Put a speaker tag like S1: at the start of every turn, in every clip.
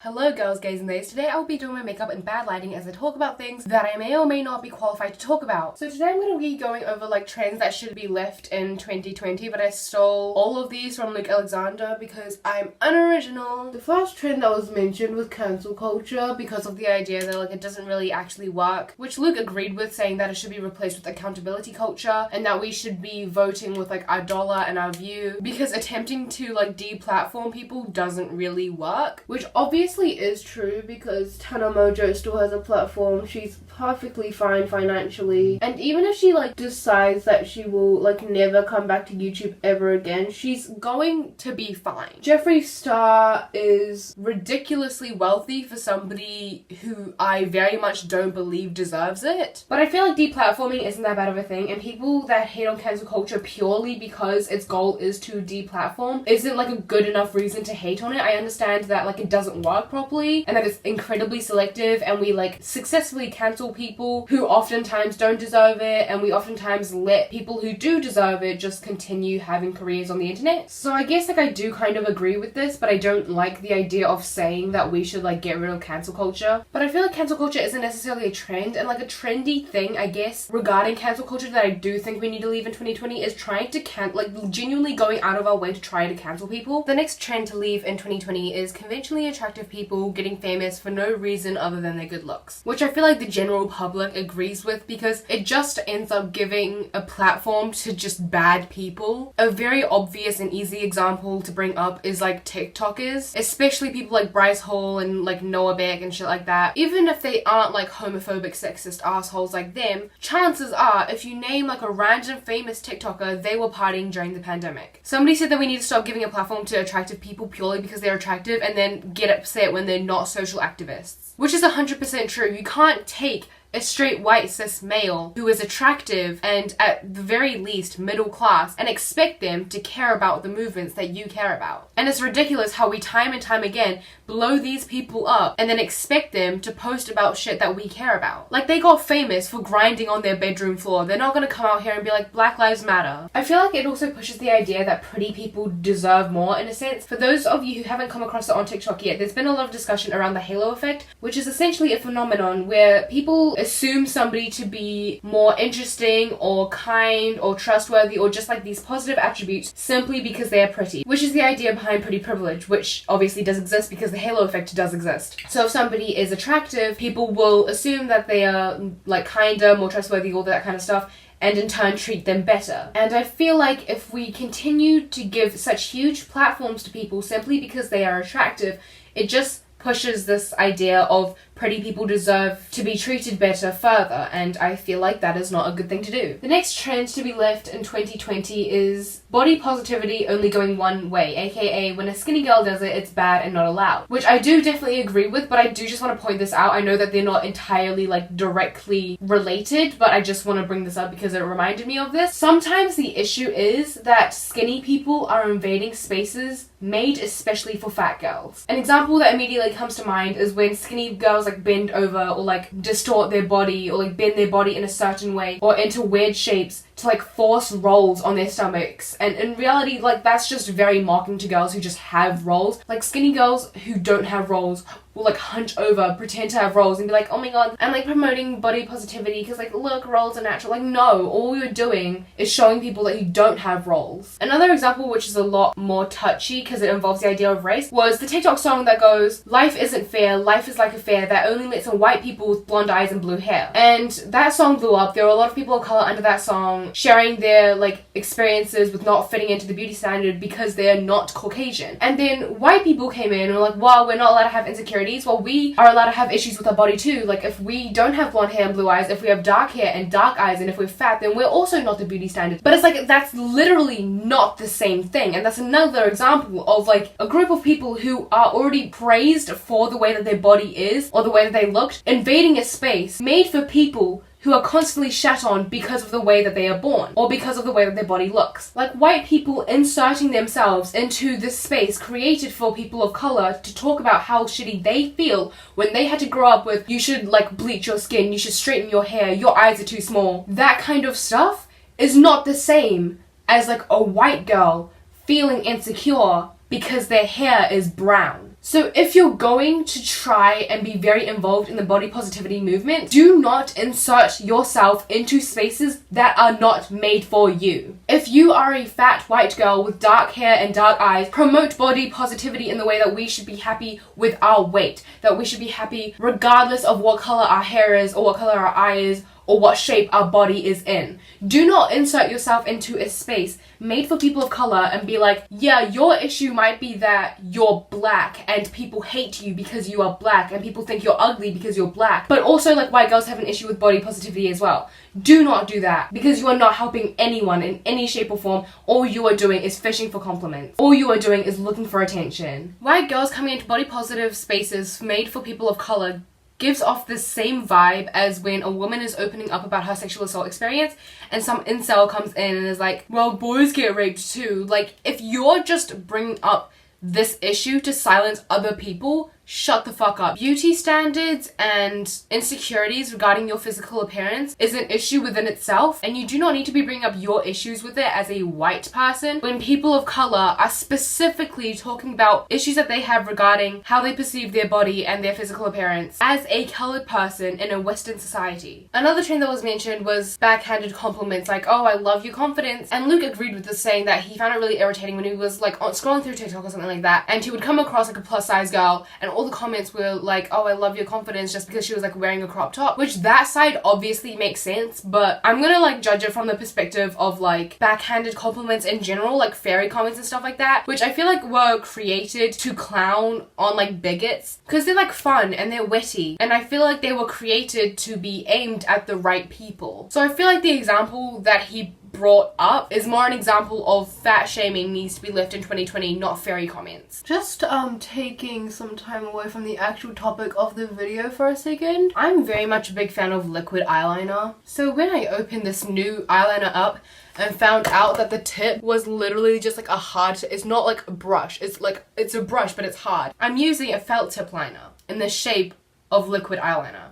S1: Hello girls, gays and theys. Today I will be doing my makeup in bad lighting as I talk about things that I may or may not be qualified to talk about. So today I'm going to be going over like trends that should be left in 2020, but I stole all of these from Luke Alexander because I'm unoriginal. The first trend that was mentioned was cancel culture because of the idea that like it doesn't really actually work, which Luke agreed with, saying that it should be replaced with accountability culture and that we should be voting with like our dollar and our view, because attempting to like deplatform people doesn't really work, which obviously is true because Tana Mojo still has a platform. She's perfectly fine financially, and even if she like decides that she will like never come back to YouTube ever again, she's going to be fine. Jeffree Star is ridiculously wealthy for somebody who I very much don't believe deserves it, but I feel like deplatforming isn't that bad of a thing, and people that hate on cancel culture purely because its goal is to deplatform isn't like a good enough reason to hate on it. I understand that like it doesn't work properly and that it's incredibly selective, and we like successfully cancel people who oftentimes don't deserve it, and we oftentimes let people who do deserve it just continue having careers on the internet. So I guess like I do kind of agree with this, but I don't like the idea of saying that we should like get rid of cancel culture. But I feel like cancel culture isn't necessarily a trend, and like a trendy thing I guess regarding cancel culture that I do think we need to leave in 2020 is trying to like genuinely going out of our way to try to cancel people. The next trend to leave in 2020 is conventionally attractive people getting famous for no reason other than their good looks, which I feel like the general public agrees with because it just ends up giving a platform to just bad people. A very obvious and easy example to bring up is like TikTokers, especially people like Bryce Hall and like Noah Beck and shit like that. Even if they aren't like homophobic sexist assholes like them, chances are if you name like a random famous TikToker, they were partying during the pandemic. Somebody said that we need to stop giving a platform to attractive people purely because they're attractive and then get upset when they're not social activists, which is 100% true. You can't take a straight white cis male who is attractive and at the very least middle class and expect them to care about the movements that you care about. And it's ridiculous how we time and time again blow these people up and then expect them to post about shit that we care about. Like they got famous for grinding on their bedroom floor. They're not gonna come out here and be like Black Lives Matter. I feel like it also pushes the idea that pretty people deserve more in a sense. For those of you who haven't come across it on TikTok yet, there's been a lot of discussion around the halo effect, which is essentially a phenomenon where people assume somebody to be more interesting or kind or trustworthy or just like these positive attributes simply because they are pretty, which is the idea behind pretty privilege, which obviously does exist because the halo effect does exist. So if somebody is attractive, people will assume that they are like kinder, more trustworthy, all that kind of stuff, and in turn treat them better. And I feel like if we continue to give such huge platforms to people simply because they are attractive, it just pushes this idea of pretty people deserve to be treated better further, and I feel like that is not a good thing to do. The next trend to be left in 2020 is body positivity only going one way, aka when a skinny girl does it, it's bad and not allowed, which I do definitely agree with, but I do just want to point this out. I know that they're not entirely like directly related, but I just want to bring this up because it reminded me of this. Sometimes the issue is that skinny people are invading spaces made especially for fat girls. An example that immediately comes to mind is when skinny girls like bend over or like distort their body or like bend their body in a certain way or into weird shapes to like force rolls on their stomachs, and in reality like that's just very mocking to girls who just have rolls. Like skinny girls who don't have rolls will like hunch over, pretend to have rolls and be like, oh my god, I'm like promoting body positivity because like look, rolls are natural. Like no, all you're doing is showing people that you don't have rolls. Another example, which is a lot more touchy because it involves the idea of race, was the TikTok song that goes, life isn't fair, life is like a fair that only lets in white people with blonde eyes and blue hair. And that song blew up. There were a lot of people of color under that song sharing their like experiences with not fitting into the beauty standard because they're not Caucasian. And then white people came in and were like, wow, we're not allowed to have insecurities. Well, we are allowed to have issues with our body too. Like if we don't have blonde hair and blue eyes, if we have dark hair and dark eyes, and if we're fat, then we're also not the beauty standard. But it's like that's literally not the same thing, and that's another example of like a group of people who are already praised for the way that their body is or the way that they looked, invading a space made for people who are constantly shat on because of the way that they are born or because of the way that their body looks. Like white people inserting themselves into this space created for people of color to talk about how shitty they feel when they had to grow up with, you should like bleach your skin, you should straighten your hair, your eyes are too small. That kind of stuff is not the same as like a white girl feeling insecure because their hair is brown. So if you're going to try and be very involved in the body positivity movement, do not insert yourself into spaces that are not made for you. If you are a fat white girl with dark hair and dark eyes, promote body positivity in the way that we should be happy with our weight, that we should be happy regardless of what color our hair is or what color our eye is or what shape our body is in. Do not insert yourself into a space made for people of color and be like, yeah, your issue might be that you're black and people hate you because you are black and people think you're ugly because you're black. But also, like, white girls have an issue with body positivity as well. Do not do that, because you are not helping anyone in any shape or form. All you are doing is fishing for compliments. All you are doing is looking for attention. White girls coming into body positive spaces made for people of color gives off the same vibe as when a woman is opening up about her sexual assault experience and some incel comes in and is like, well, boys get raped too. Like, if you're just bringing up this issue to silence other people, shut the fuck up. Beauty standards and insecurities regarding your physical appearance is an issue within itself, and you do not need to be bringing up your issues with it as a white person when people of color are specifically talking about issues that they have regarding how they perceive their body and their physical appearance as a colored person in a Western society. Another trend that was mentioned was backhanded compliments like, oh, I love your confidence. And Luke agreed with this, saying that he found it really irritating when he was like scrolling through TikTok or something like that, and he would come across like a plus size girl and all the comments were like, oh, I love your confidence, just because she was like wearing a crop top, which that side obviously makes sense, but I'm gonna like judge it from the perspective of like backhanded compliments in general, like fairy comments and stuff like that, which I feel like were created to clown on like bigots because they're like fun and they're witty, and I feel like they were created to be aimed at the right people. So I feel like the example that he brought up is more an example of fat shaming needs to be left in 2020, not fairy comments. Just taking some time away from the actual topic of the video for a second, I'm very much a big fan of liquid eyeliner. So when I opened this new eyeliner up and found out that the tip was literally just like a hard, it's not like a brush, it's a brush but it's hard. I'm using a felt tip liner in the shape of liquid eyeliner.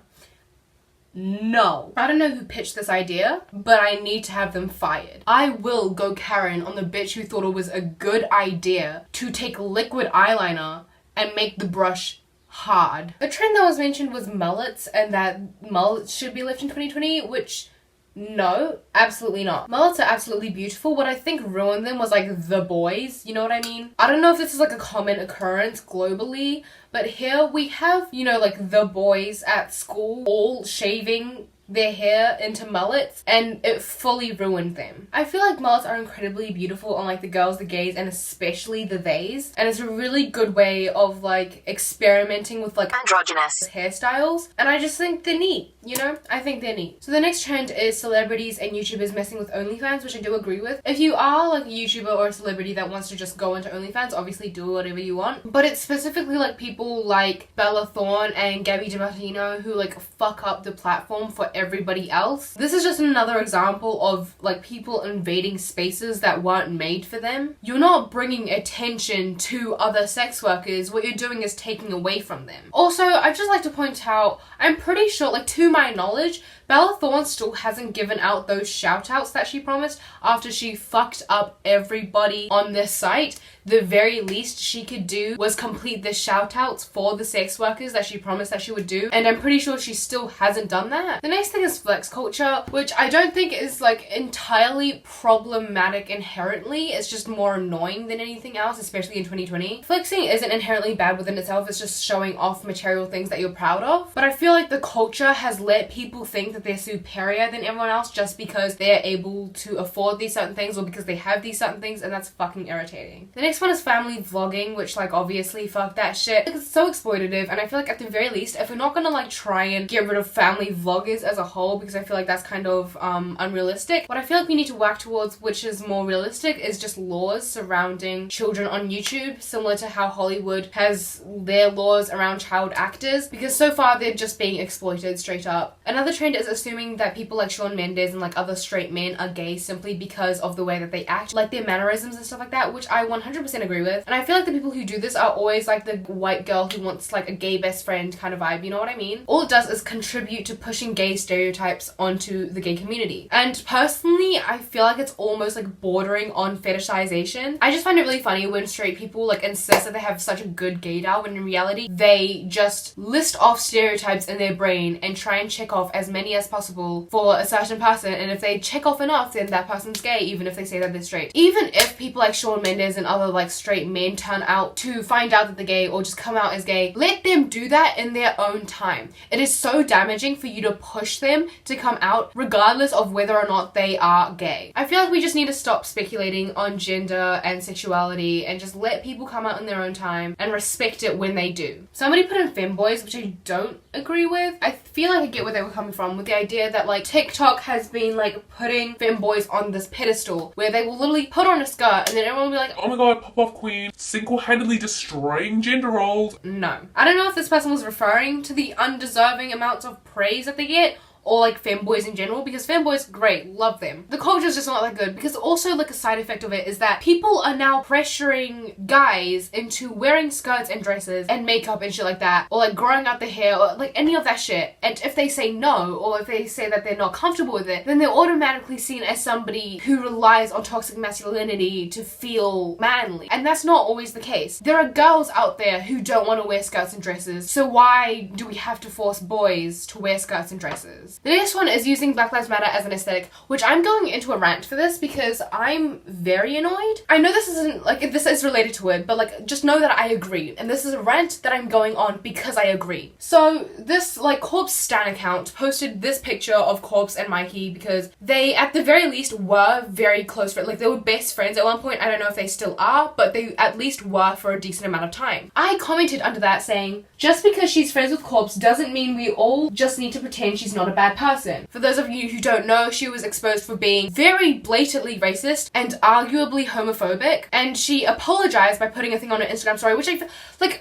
S1: No. I don't know who pitched this idea, but I need to have them fired. I will go Karen on the bitch who thought it was a good idea to take liquid eyeliner and make the brush hard. A trend that was mentioned was mullets, and that mullets should be left in 2020, which no, absolutely not. Mullets are absolutely beautiful. What I think ruined them was like the boys, you know what I mean? I don't know if this is like a common occurrence globally, but here we have, you know, like the boys at school all shaving their hair into mullets, and it fully ruined them. I feel like mullets are incredibly beautiful on like the girls, the gays, and especially the theys, and it's a really good way of like experimenting with like androgynous hairstyles, and I just think they're neat, you know? I think they're neat. So the next trend is celebrities and YouTubers messing with OnlyFans, which I do agree with. If you are like a YouTuber or a celebrity that wants to just go into OnlyFans, obviously do whatever you want, but it's specifically like people like Bella Thorne and Gabby DiMartino who like fuck up the platform for everybody else. This is just another example of like people invading spaces that weren't made for them. You're not bringing attention to other sex workers. What you're doing is taking away from them. Also, I'd just like to point out, I'm pretty sure, like to my knowledge, Bella Thorne still hasn't given out those shout outs that she promised after she fucked up everybody on this site. The very least she could do was complete the shout outs for the sex workers that she promised that she would do, and I'm pretty sure she still hasn't done that. The next thing is flex culture, which I don't think is like entirely problematic inherently. It's just more annoying than anything else, especially in 2020. Flexing isn't inherently bad within itself, it's just showing off material things that you're proud of, but I feel like the culture has let people think that they're superior than everyone else just because they're able to afford these certain things or because they have these certain things, and that's fucking irritating. The next one is family vlogging, which like obviously fuck that shit. It's so exploitative, and I feel like at the very least, if we're not gonna like try and get rid of family vloggers as a whole, because I feel like that's kind of unrealistic, what I feel like we need to work towards, which is more realistic, is just laws surrounding children on YouTube, similar to how Hollywood has their laws around child actors, because so far they're just being exploited straight up. Another trend is assuming that people like Shawn Mendes and like other straight men are gay simply because of the way that they act, like their mannerisms and stuff like that, which I 100% agree with. And I feel like the people who do this are always like the white girl who wants like a gay best friend kind of vibe, you know what I mean? All it does is contribute to pushing gays stereotypes onto the gay community. And personally, I feel like it's almost like bordering on fetishization. I just find it really funny when straight people like insist that they have such a good gaydar when in reality they just list off stereotypes in their brain and try and check off as many as possible for a certain person, and if they check off enough then that person's gay, even if they say that they're straight. Even if people like Shawn Mendes and other like straight men turn out to find out that they're gay or just come out as gay, let them do that in their own time. It is so damaging for you to push them to come out regardless of whether or not they are gay. I feel like we just need to stop speculating on gender and sexuality and just let people come out in their own time and respect it when they do. Somebody put in femboys, which I don't agree with. I feel like I get where they were coming from with the idea that like TikTok has been like putting femboys on this pedestal where they will literally put on a skirt and then everyone will be like,
S2: oh my god, pop-off queen, single-handedly destroying gender roles.
S1: No. I don't know if this person was referring to the undeserving amounts of praise that they get, or like femboys in general, because femboys, great, love them. The culture is just not that good, because also like a side effect of it is that people are now pressuring guys into wearing skirts and dresses and makeup and shit like that, or like growing out the hair or like any of that shit. And if they say no, or if they say that they're not comfortable with it, then they're automatically seen as somebody who relies on toxic masculinity to feel manly. And that's not always the case. There are girls out there who don't want to wear skirts and dresses, so why do we have to force boys to wear skirts and dresses? The next one is using Black Lives Matter as an aesthetic, which I'm going into a rant for this because I'm very annoyed. I know this isn't, like, this is related to it, but, like, just know that I agree. And this is a rant that I'm going on because I agree. So, this, like, Corpse Stan account posted this picture of Corpse and Mikey because they, at the very least, were very close friends. Like, they were best friends at one point. I don't know if they still are, but they at least were for a decent amount of time. I commented under that saying, just because she's friends with Corpse doesn't mean we all just need to pretend she's not a bad person. For those of you who don't know, she was exposed for being very blatantly racist and arguably homophobic, and she apologized by putting a thing on her Instagram story, which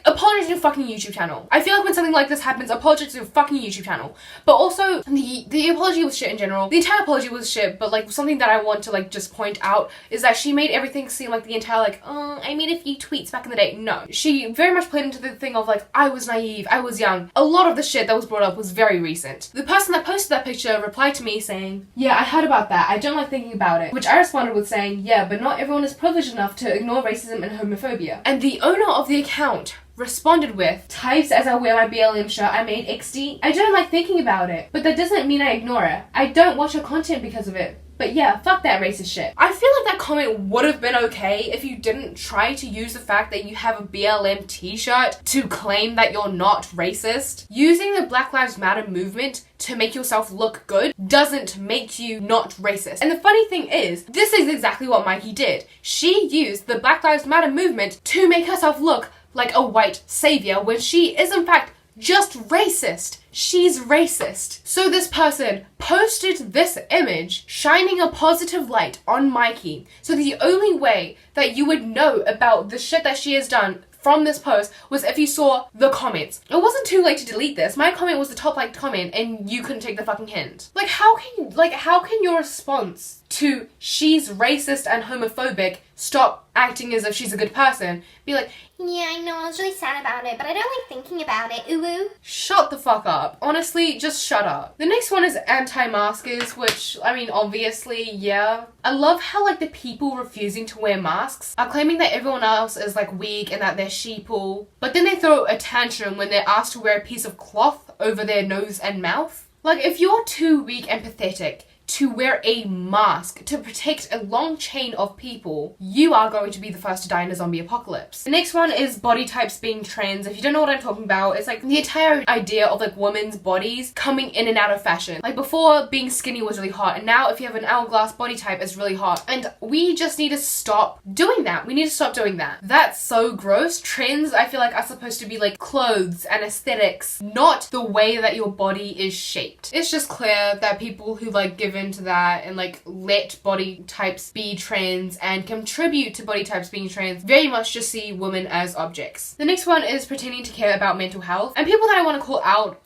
S1: apologize to your fucking YouTube channel. I feel like when something like this happens, apologize to your fucking YouTube channel. But also, the apology was shit in general. The entire apology was shit, but like something that I want to like just point out is that she made everything seem like the entire like, oh, I made a few tweets back in the day. No. She very much played into the thing of like, I was naive, I was young. A lot of the shit that was brought up was very recent. The person that posted that picture replied to me saying, yeah, I heard about that. I don't like thinking about it. Which I responded with saying, yeah, but not everyone is privileged enough to ignore racism and homophobia. And the owner of the account responded with, types as I wear my BLM shirt I made XD. I don't like thinking about it, but that doesn't mean I ignore it. I don't watch her content because of it. But yeah, fuck that racist shit. I feel like that comment would have been okay if you didn't try to use the fact that you have a BLM t-shirt to claim that you're not racist. Using the Black Lives Matter movement to make yourself look good doesn't make you not racist. And the funny thing is, this is exactly what Mikey did. She used the Black Lives Matter movement to make herself look like a white savior when she is in fact just racist. She's racist. So this person posted this image shining a positive light on Mikey. So the only way that you would know about the shit that she has done from this post was if you saw the comments. It wasn't too late to delete this. My comment was the top liked comment and you couldn't take the fucking hint. Like how can your response to she's racist and homophobic stop acting as if she's a good person? Be like,
S3: yeah, I know, I was really sad about it, but I don't like thinking about it, ooh.
S1: Shut the fuck up. Honestly, just shut up. The next one is anti-maskers, which, I mean, obviously, yeah. I love how, like, the people refusing to wear masks are claiming that everyone else is, like, weak and that they're sheeple. But then they throw a tantrum when they're asked to wear a piece of cloth over their nose and mouth. Like, if you're too weak and pathetic to wear a mask to protect a long chain of people, you are going to be the first to die in a zombie apocalypse. The next one is body types being trends. If you don't know what I'm talking about, it's like the entire idea of like women's bodies coming in and out of fashion. Like before, being skinny was really hot, and now if you have an hourglass body type, it's really hot. And we just need to stop doing that. We need to stop doing that. That's so gross. Trends, I feel like, are supposed to be like clothes and aesthetics, not the way that your body is shaped. It's just clear that people who like give give into that and like let body types be trends and contribute to body types being trans very much just see women as objects. The next one is pretending to care about mental health. And people that I want to call out,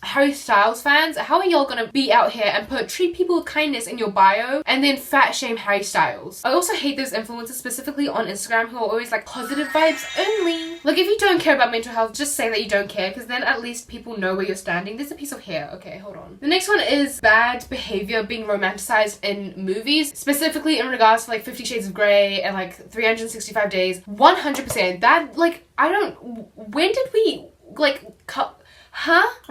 S1: Harry Styles fans, how are y'all gonna be out here and treat people with kindness in your bio and then fat shame Harry Styles? I also hate those influencers specifically on Instagram who are always like positive vibes only. Like, if you don't care about mental health, just say that you don't care, because then at least people know where you're standing. There's a piece of hair. Okay, hold on. The next one is bad behavior being romanticized in movies, specifically in regards to like 50 Shades of Grey and like 365 Days. 100%. That, like, when did we like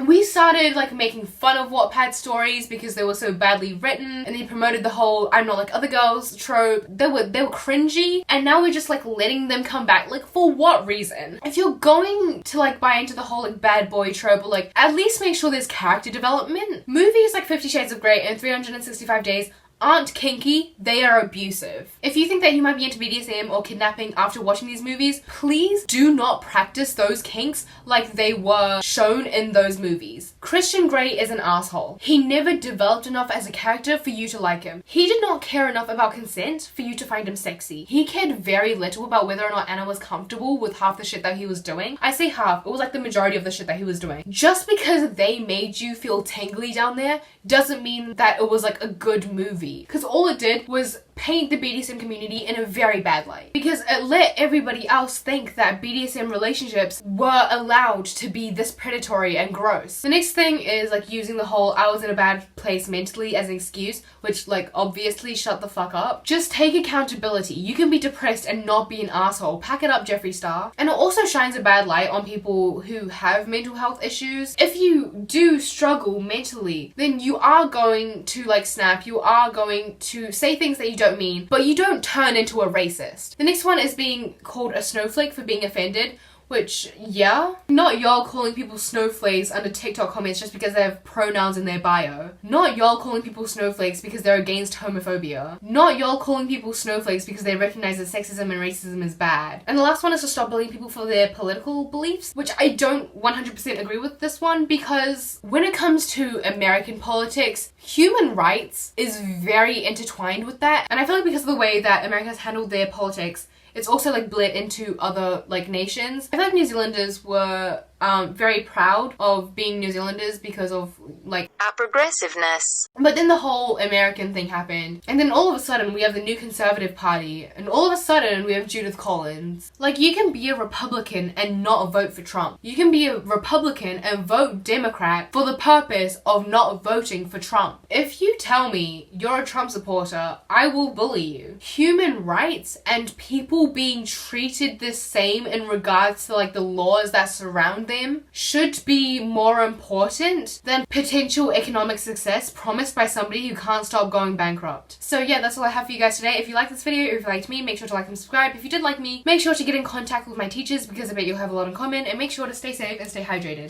S1: we started like making fun of Wattpad stories because they were so badly written, and they promoted the whole I'm not like other girls trope. They were cringy, and now we're just like letting them come back. Like, for what reason? If you're going to like buy into the whole like bad boy trope, or like at least make sure there's character development. Movies like 50 Shades of Grey and 365 Days aren't kinky, they are abusive. If you think that you might be into BDSM or kidnapping after watching these movies, please do not practice those kinks like they were shown in those movies. Christian Grey is an asshole. He never developed enough as a character for you to like him. He did not care enough about consent for you to find him sexy. He cared very little about whether or not Anna was comfortable with half the shit that he was doing. I say half, it was like the majority of the shit that he was doing. Just because they made you feel tingly down there doesn't mean that it was like a good movie. Because all it did was paint the BDSM community in a very bad light. Because it let everybody else think that BDSM relationships were allowed to be this predatory and gross. The next thing is like using the whole I was in a bad place mentally as an excuse, which like obviously shut the fuck up. Just take accountability. You can be depressed and not be an asshole. Pack it up, Jeffree Star. And it also shines a bad light on people who have mental health issues. If you do struggle mentally, then you are going to like snap. You are going to say things that you don't mean, but you don't turn into a racist. The next one is being called a snowflake for being offended, which, yeah. Not y'all calling people snowflakes under TikTok comments just because they have pronouns in their bio. Not y'all calling people snowflakes because they're against homophobia. Not y'all calling people snowflakes because they recognize that sexism and racism is bad. And the last one is to stop bullying people for their political beliefs, which I don't 100% agree with this one, because when it comes to American politics, human rights is very intertwined with that. And I feel like because of the way that America has handled their politics, it's also like bled into other like nations. I feel like New Zealanders were very proud of being New Zealanders because of like
S4: our progressiveness.
S1: But then the whole American thing happened, and then all of a sudden we have the new Conservative Party, and all of a sudden we have Judith Collins. Like, you can be a Republican and not vote for Trump. You can be a Republican and vote Democrat for the purpose of not voting for Trump. If you tell me you're a Trump supporter, I will bully you. Human rights and people being treated the same in regards to like the laws that surround them should be more important than potential economic success promised by somebody who can't stop going bankrupt. So yeah, that's all I have for you guys today. If you like this video, if you liked me, make sure to like and subscribe. If you did like me, make sure to get in contact with my teachers because I bet you'll have a lot in common, and make sure to stay safe and stay hydrated.